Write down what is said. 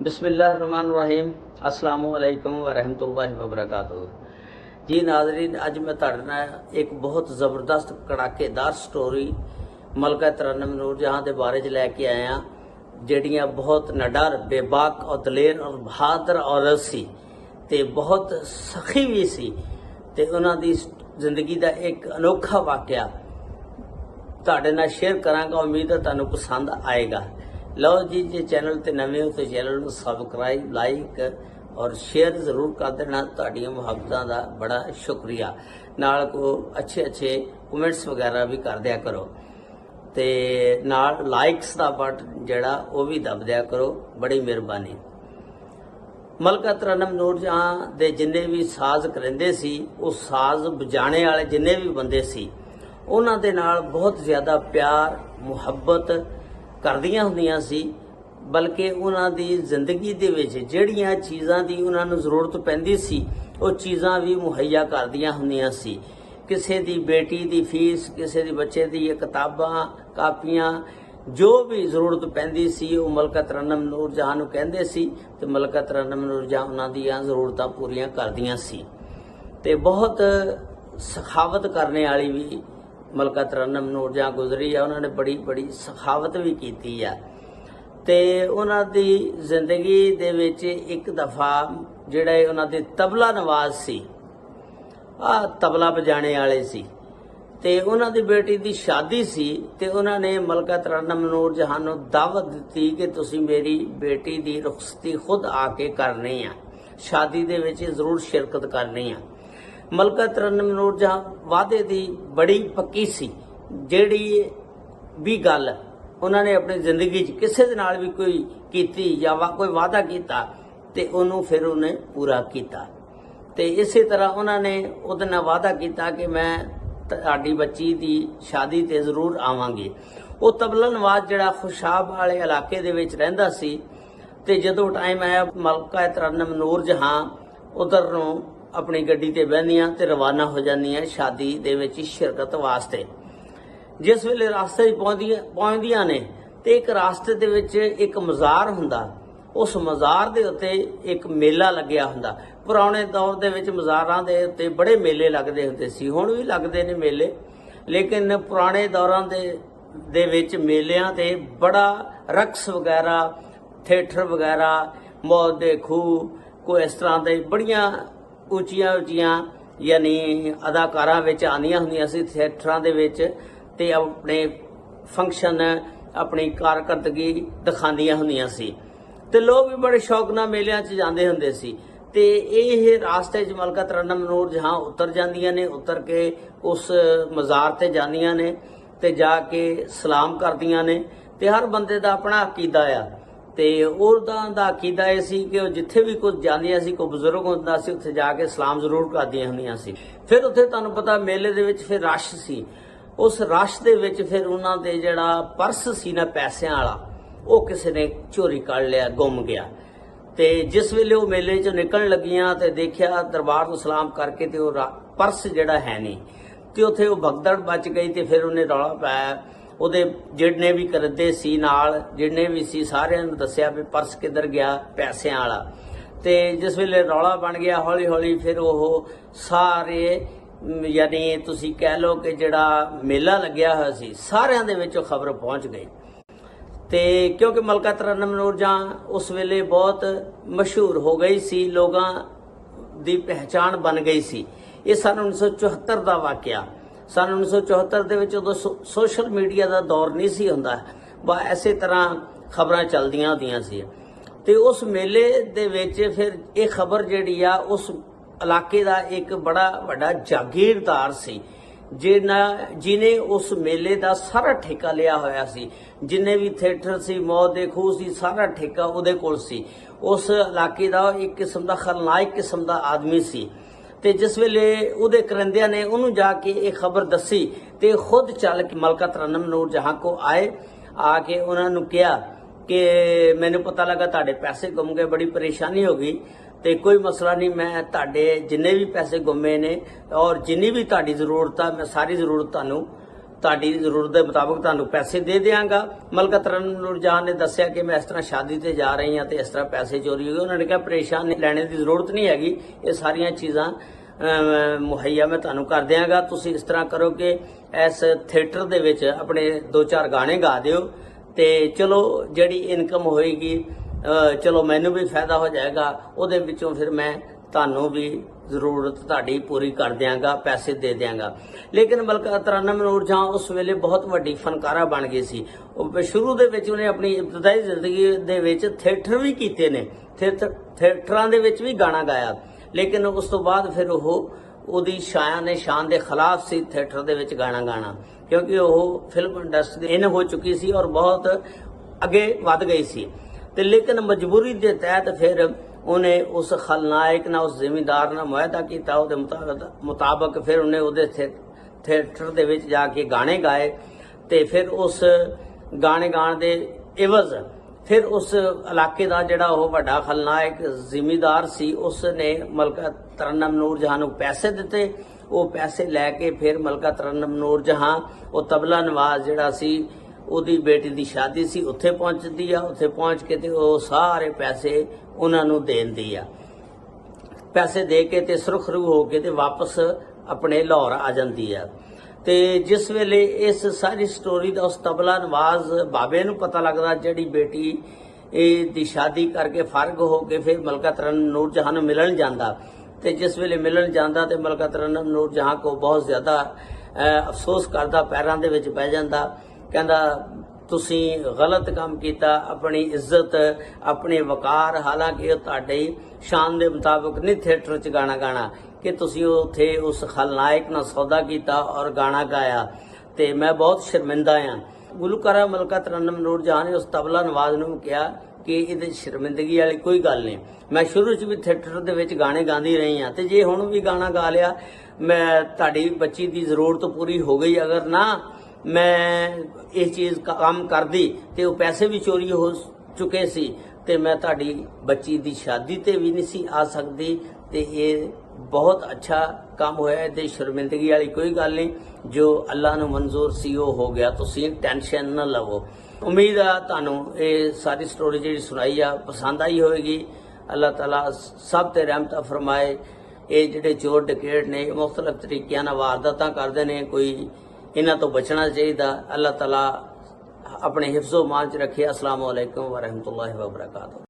बिस्मिल्लाहिर्रहमानिर्रहीम अस्सलामु अलैकुम वरहमतुल्लाहि वबरकातुहू। जी नाज़रीन, अज मैं तुहाडे नाल एक बहुत ज़बरदस्त कड़ाकेदार स्टोरी मलका तरन्नुम नूरजहां दे बारे च लैके आया, ਜਿਹੜੀਆਂ बहुत निडर बेबाक और दलेर और बहादुर औरत सी ते बहुत सखी भी सी ते उन्हां दी जिंदगी दा एक अनोखा वाकया तुहाडे नाल शेयर करांगा। उम्मीद है तुहानूं पसंद आएगा। लो जी, जे चैनल ते नवे हो तो चैनल को सबसक्राइब लाइक और शेयर जरूर कर देना। तुहाडीआं मुहब्बतां दा बड़ा शुक्रिया। नाल को अच्छे अच्छे कमेंट्स वगैरह भी कर दिया करो ते नाल लाइक्स दा बटन जिहड़ा वो भी दब दिया करो, बड़ी मेहरबानी। मलका तरन्नुम नूरजहां दे जिन्ने भी साज करिंदे सी, उस साज बजाने वाले जिन्ने भी बंदे सी, उन्हां दे नाल बहुत ज़्यादा प्यार मुहब्बत करदियां हुंदियां सी। बल्कि उन्हां दी जिंदगी दे विच जिहड़ियां चीज़ां दी उन्हां नूं जरूरत पैंदी सी, वो चीज़ां भी मुहैया करदियां हुंदियां सी। किसी दी बेटी दी फीस, किसी दी बच्चे दी किताबां कापियां, जो भी जरूरत पैंदी सी वो मलका तरन्नुम नूरजहां नूं कहंदे सी ते मलका तरन्नुम नूरजहां उन्हां दीआं जरूरतां पूरीआं करदियां सी। ते बहुत सखावत करने वाली भी मलका तरन्नुम नूरजहां गुजरी है। उन्होंने बड़ी बड़ी सखावत भी की है ते उन्हां दी जिंदगी दे विच एक दफ़ा जिहड़े उन्हां दे तबला नवाज सी, तबला बजाने वाले सी ते उन्हां दी बेटी दी शादी सी ते उन्होंने मलका तरन्नुम नूरजहां नूं दावत दी कि तुसीं मेरी बेटी दी रुखसती खुद आके करनी है, शादी दे विच जरूर शिरकत करनी है। मलका तरन्नुम नूरजहां वादे दी बड़ी पक्की सी। जिहड़ी भी गल उन्होंने अपनी जिंदगी च किसी दे नाल भी कोई कीती या कोई वादा कीता ते उन्होंने फिर उन्हें पूरा किया। ते इसे तरह उन्होंने उहदे नाल वादा किया कि मैं तुहाडी बच्ची दी शादी ते जरूर आवांगी। वो तबला नवाज जिहड़ा खुशाब वाले इलाके दे विच रहिंदा सी ते जदों टाइम आया मलका तरन्नुम नूरजहां उधर नूं अपनी गड्डी ते बहंदियां ते रवाना हो जांदियां शादी दे विच शिरकत वास्ते। जिस वेले रास्ते पहुंचदियां ने ते एक रास्ते दे विच एक मज़ार हुंदा, उस मज़ार दे उत्ते एक मेला लग्या हुंदा। पुराने दौर दे विच मज़ारां दे उत्ते बड़े मेले लगदे हुंदे सी, हुण भी लगदे ने मेले, लेकिन पुराने दौरां दे विच मेलियां ते बड़ा रक्स वगैरह, थिएटर वगैरह, मौत दे खूह, कोई इस तरह दे बड़ियां उचियां उचियां यानी अदाकारां विच आंदियां हुंदियां सी थिएटरां दे विच ते अपने फंक्शन अपनी कारकरदगी दिखांदियां हुंदियां सी ते लोग भी बड़े शौक नाल मेलियां च जांदे हुंदे सी। ते इह रास्ते च मलका तरन्नुम नूरजहां उतर जांदियां ने, उतर के उस मज़ार ते जांदियां ने ते जाके सलाम करदियां ने। ते हर बंदे दा अपना अकीदा आ ते उहदा दा अकीदा इह सी कि जिथे भी कुछ जांदियां सी, कोई बजुर्ग हुंदा सी, उत्थे जाके सलाम जरूर करदियां हुंदियां सी। फिर उत्थे तुहानूं पता मेले दे विच फिर रश सी, उस रश दे विच फिर उन्हां दे जिहड़ा पर्स सी ना पैसिਆਂ वाला, वो किसी ने चोरी कर लिया, गुम गया। ते जिस वेले वो मेले चों निकलण लगियां ते देखिया दरबार नूं सलाम करके ते वो पर्स जिहड़ा है नहीं ते उत्थे वो भगदड़ बच गई। ते फिर उन्हें रौला पाया, ਉਹਦੇ जिन्ने भी करदे सी नाल जिन्ने भी सी सारिਆਂ ਨੂੰ ਦੱਸਿਆ भी पर्स किधर गया पैसिਆਂ वाला। ਤੇ जिस वेले रौला बन गया हौली हौली फिर ਉਹ ਸਾਰੇ यानी ਤੁਸੀਂ कह लो कि ਜਿਹੜਾ मेला ਲੱਗਿਆ ਹੋਇਆ ਸੀ ਸਾਰਿਆਂ ਦੇ ਵਿੱਚ खबर पहुंच गई। ਤੇ क्योंकि मलका तरन्नुम नूरजहां उस वेले बहुत मशहूर हो गई सी, लोगों की पहचान बन गई सी। ये सन 1974 का वाकया। सन 1974 ਦੇ ਵਿੱਚ ਉਦੋਂ सोशल मीडिया का दौर नहीं सी ਹੁੰਦਾ, बस इसे तरह खबर चलदियां ਹੁੰਦੀਆਂ ਸੀ। ਤੇ उस मेले ਦੇ ਵਿੱਚ फिर ये खबर ਜਿਹੜੀ ਆ उस इलाके का एक बड़ा वड्डा जागीरदार सी जिन्हें उस मेले का सारा ठेका लिया होया सी। जिन्ने भी थिएटर सी, मौत दे खूह सी, सारा ठेका उहदे कोल सी। उस इलाके का एक किस्म का खलनायक किस्म का आदमी सी। ते जिस वेले उहदे करिंदियां ने उन्होंने जाके ये खबर दसी ते खुद चल के मलका तरन्नुम नूरजहां को आए, आके उन्होंने कहा कि मैनू पता लगा तुहाडे पैसे गुम गए, बड़ी परेशानी हो गई, तो कोई मसला नहीं, मैं तुहाडे जिन्ने भी पैसे गुमे ने और जिन्नी भी तुहाडी जरूरत आ मैं सारी जरूरत तुहानूं ਤੁਹਾਡੀ ਜ਼ਰੂਰਤ ਦੇ ਮੁਤਾਬਕ ਤੁਹਾਨੂੰ ਪੈਸੇ ਦੇ ਦਿਆਂਗਾ। ਮਲਕਾ ਤਰਨਮ ਨੂਰ ਜਹਾਂ ਨੇ ਦੱਸਿਆ ਕਿ ਮੈਂ ਇਸ ਤਰ੍ਹਾਂ ਸ਼ਾਦੀ ਤੇ ਜਾ ਰਹੀ ਹਾਂ ਤੇ ਇਸ ਤਰ੍ਹਾਂ ਪੈਸੇ ਚੋਰੀ ਹੋ ਗਏ। ਉਹਨਾਂ ਨੇ ਕਿਹਾ ਪਰੇਸ਼ਾਨ ਲੈਣੇ ਦੀ ਜ਼ਰੂਰਤ ਨਹੀਂ ਹੈਗੀ, ਇਹ ਸਾਰੀਆਂ ਚੀਜ਼ਾਂ ਮੁਹੱਈਆ ਮੈਂ ਤੁਹਾਨੂੰ ਕਰ ਦਿਆਂਗਾ। ਤੁਸੀਂ ਇਸ ਤਰ੍ਹਾਂ ਕਰੋ ਕਿ ਇਸ ਥੀਏਟਰ ਦੇ ਵਿੱਚ ਆਪਣੇ 2-4 ਗਾਣੇ ਗਾ ਦਿਓ ਤੇ ਚਲੋ ਜਿਹੜੀ ਇਨਕਮ ਹੋਏਗੀ ਚਲੋ ਮੈਨੂੰ ਵੀ ਫਾਇਦਾ ਹੋ ਜਾਏਗਾ, ਉਹਦੇ ਵਿੱਚੋਂ ਫਿਰ ਮੈਂ ਤੁਹਾਨੂੰ ਵੀ ਜ਼ਰੂਰਤ ਤੁਹਾਡੀ ਪੂਰੀ ਕਰ ਦਿਆਂਗਾ, ਪੈਸੇ ਦੇ ਦਿਆਂਗਾ। ਲੇਕਿਨ ਮਲਕਾ ਤਰਨਮ ਨੂਰ ਜਹਾਂ ਉਸ ਵੇਲੇ ਬਹੁਤ ਵੱਡੀ ਫਨਕਾਰਾ ਬਣ ਗਈ ਸੀ। ਉਹ ਸ਼ੁਰੂ ਦੇ ਵਿੱਚ ਉਹਨੇ ਆਪਣੀ ਇਬਤਦਾਈ ਜ਼ਿੰਦਗੀ ਦੇ ਵਿੱਚ ਥੀਏਟਰ ਵੀ ਕੀਤੇ ਨੇ, ਥੀਏਟਰਾਂ ਦੇ ਵਿੱਚ ਵੀ ਗਾਣਾ ਗਾਇਆ, ਲੇਕਿਨ ਉਸ ਤੋਂ ਬਾਅਦ ਫਿਰ ਉਹਦੀ ਸ਼ਾਨ ਦੇ ਖਿਲਾਫ ਸੀ ਥੀਏਟਰ ਦੇ ਵਿੱਚ ਗਾਣਾ ਗਾਣਾ, ਕਿਉਂਕਿ ਉਹ ਫਿਲਮ ਇੰਡਸਟਰੀ ਇਨ ਹੋ ਚੁੱਕੀ ਸੀ ਔਰ ਬਹੁਤ ਅੱਗੇ ਵੱਧ ਗਈ ਸੀ। ਤੇ ਲੇਕਿਨ ਮਜਬੂਰੀ ਦੇ ਤਹਿਤ ਫਿਰ ਉਹਨੇ ਉਸ ਖਲਨਾਇਕ ਨਾਲ, ਉਸ ਜ਼ਿਮੀਂਦਾਰ ਨਾਲ ਮੁਆਹਦਾ ਕੀਤਾ। ਉਹਦੇ ਮੁਤਾਬਕ ਫਿਰ ਉਹਨੇ ਉਹਦੇ ਥੀਏਟਰ ਦੇ ਵਿੱਚ ਜਾ ਕੇ ਗਾਣੇ ਗਾਏ ਤੇ ਫਿਰ ਉਸ ਗਾਣੇ ਗਾਣ ਦੇ ਇਵਜ਼ ਫਿਰ ਉਸ ਇਲਾਕੇ ਦਾ ਜਿਹੜਾ ਉਹ ਵੱਡਾ ਖਲਨਾਇਕ ਜ਼ਿਮੀਂਦਾਰ ਸੀ, ਉਸ ਨੇ ਮਲਕਾ ਤਰਨਮ ਨੂਰ ਜਹਾਂ ਨੂੰ ਪੈਸੇ ਦਿੱਤੇ। ਉਹ ਪੈਸੇ ਲੈ ਕੇ ਫਿਰ ਮਲਕਾ ਤਰਨਮ ਨੂਰ ਜਹਾਂ ਉਹ ਤਬਲਾ ਨਵਾਜ਼ ਜਿਹੜਾ ਸੀ, ਉਹਦੀ ਬੇਟੀ ਦੀ ਸ਼ਾਦੀ ਸੀ, ਉੱਥੇ ਪਹੁੰਚਦੀ ਆ। ਉੱਥੇ ਪਹੁੰਚ ਕੇ ਤੇ ਉਹ ਸਾਰੇ ਪੈਸੇ ਉਹਨਾਂ ਨੂੰ ਦੇਂਦੀ ਆ। ਪੈਸੇ ਦੇ ਕੇ ਤੇ ਸੁਰਖਰੂ ਹੋ ਕੇ ਤੇ ਵਾਪਸ ਆਪਣੇ ਲਾਹੌਰ ਆ ਜਾਂਦੀ ਆ। ਤੇ ਜਿਸ ਵੇਲੇ ਇਸ ਸਾਰੀ ਸਟੋਰੀ ਦਾ ਉਸ ਤਬਲਾ ਨਵਾਜ਼ ਬਾਬੇ ਨੂੰ ਪਤਾ ਲੱਗਦਾ, ਜਿਹੜੀ ਬੇਟੀ ਦੀ ਸ਼ਾਦੀ ਕਰਕੇ ਫਾਰਗ ਹੋ ਕੇ ਫਿਰ ਮਲਕਾ ਤਰਨਮ ਨੂਰ ਜਹਾਂ ਨੂੰ ਮਿਲਣ ਜਾਂਦਾ, ਤੇ ਜਿਸ ਵੇਲੇ ਮਿਲਣ ਜਾਂਦਾ ਤੇ ਮਲਕਾ ਤਰਨਮ ਨੂਰ ਜਹਾਂ ਕੋ ਬਹੁਤ ਜ਼ਿਆਦਾ ਅਫਸੋਸ ਕਰਦਾ, ਪੈਰਾਂ ਦੇ ਵਿੱਚ ਪੈ ਜਾਂਦਾ, ਕਹਿੰਦਾ ਤੁਸੀਂ ਗਲਤ ਕੰਮ ਕੀਤਾ। ਆਪਣੀ ਇੱਜ਼ਤ, ਆਪਣੇ ਵਕਾਰ, ਹਾਲਾਂਕਿ ਉਹ ਤੁਹਾਡੀ ਸ਼ਾਨ ਦੇ ਮੁਤਾਬਕ ਨਹੀਂ ਥੀਏਟਰ 'ਚ ਗਾਣਾ ਗਾਣਾ, ਕਿ ਤੁਸੀਂ ਉੱਥੇ ਉਸ ਖਲਨਾਇਕ ਨਾਲ ਸੌਦਾ ਕੀਤਾ ਔਰ ਗਾਣਾ ਗਾਇਆ, ਤੇ ਮੈਂ ਬਹੁਤ ਸ਼ਰਮਿੰਦਾ ਹਾਂ। ਗੁਲੂਕਾਰਾ ਮਲਕਾ ਤਰਨਮ ਨੂਰ ਜਹਾਂ ਨੇ ਉਸ ਤਬਲਾ ਨਵਾਜ਼ ਨੂੰ ਕਿਹਾ ਕਿ ਇਹਦੇ ਸ਼ਰਮਿੰਦਗੀ ਵਾਲੀ ਕੋਈ ਗੱਲ ਨਹੀਂ, ਮੈਂ ਸ਼ੁਰੂ 'ਚ ਵੀ ਥੀਏਟਰ ਦੇ ਵਿੱਚ ਗਾਣੇ ਗਾਉਂਦੀ ਰਹੀ ਹਾਂ ਤੇ ਜੇ ਹੁਣ ਵੀ ਗਾਣਾ ਗਾ ਲਿਆ, ਮੈਂ ਤੁਹਾਡੀ ਬੱਚੀ ਦੀ ਜ਼ਰੂਰਤ ਪੂਰੀ ਹੋ ਗਈ। ਅਗਰ ਨਾ ਮੈਂ ਇਹ ਚੀਜ਼ ਕੰਮ ਕਰਦੀ ਤੇ ਉਹ ਪੈਸੇ ਵੀ ਚੋਰੀ ਹੋ ਚੁੱਕੇ ਸੀ ਤੇ ਮੈਂ ਤੁਹਾਡੀ ਬੱਚੀ ਦੀ ਸ਼ਾਦੀ ਤੇ ਵੀ ਨਹੀਂ ਸੀ ਆ ਸਕਦੀ। ਤੇ ਇਹ ਬਹੁਤ ਅੱਛਾ ਕੰਮ ਹੋਇਆ, ਇਹਦੇ ਸ਼ਰਮਿੰਦਗੀ ਵਾਲੀ ਕੋਈ ਗੱਲ ਨਹੀਂ, ਜੋ ਅੱਲਾ ਨੂੰ ਮਨਜ਼ੂਰ ਸੀ ਉਹ ਹੋ ਗਿਆ, ਤੁਸੀਂ ਟੈਨਸ਼ਨ ਨਾ ਲਵੋ। ਉਮੀਦ ਆ ਤੁਹਾਨੂੰ ਇਹ ਸਾਰੀ ਸਟੋਰੀ ਜਿਹੜੀ ਸੁਣਾਈ ਆ ਪਸੰਦ ਆਈ ਹੋਵੇਗੀ। ਅੱਲਾਹ ਤਾਲਾ ਸਭ ਤੇ ਰਹਿਮਤ ਫਰਮਾਏ। ਇਹ ਜਿਹੜੇ ਚੋਰ ਡਕੈਤ ਨੇ ਮੁਖਤਲਿਫ ਤਰੀਕਿਆਂ ਨਾਲ ਵਾਰਦਾਤਾਂ ਕਰਦੇ ਨੇ, ਕੋਈ ਇਹਨਾਂ ਤੋਂ ਬਚਣਾ ਚਾਹੀਦਾ। ਅੱਲਾਹ ਤਾਲਾ ਆਪਣੇ ਹਿਫਜ਼ੋ ਮਾਨ ਚ ਰੱਖੇ। अस्सलाम वालेकुम व रहमतुल्लाहि व बरकातहू।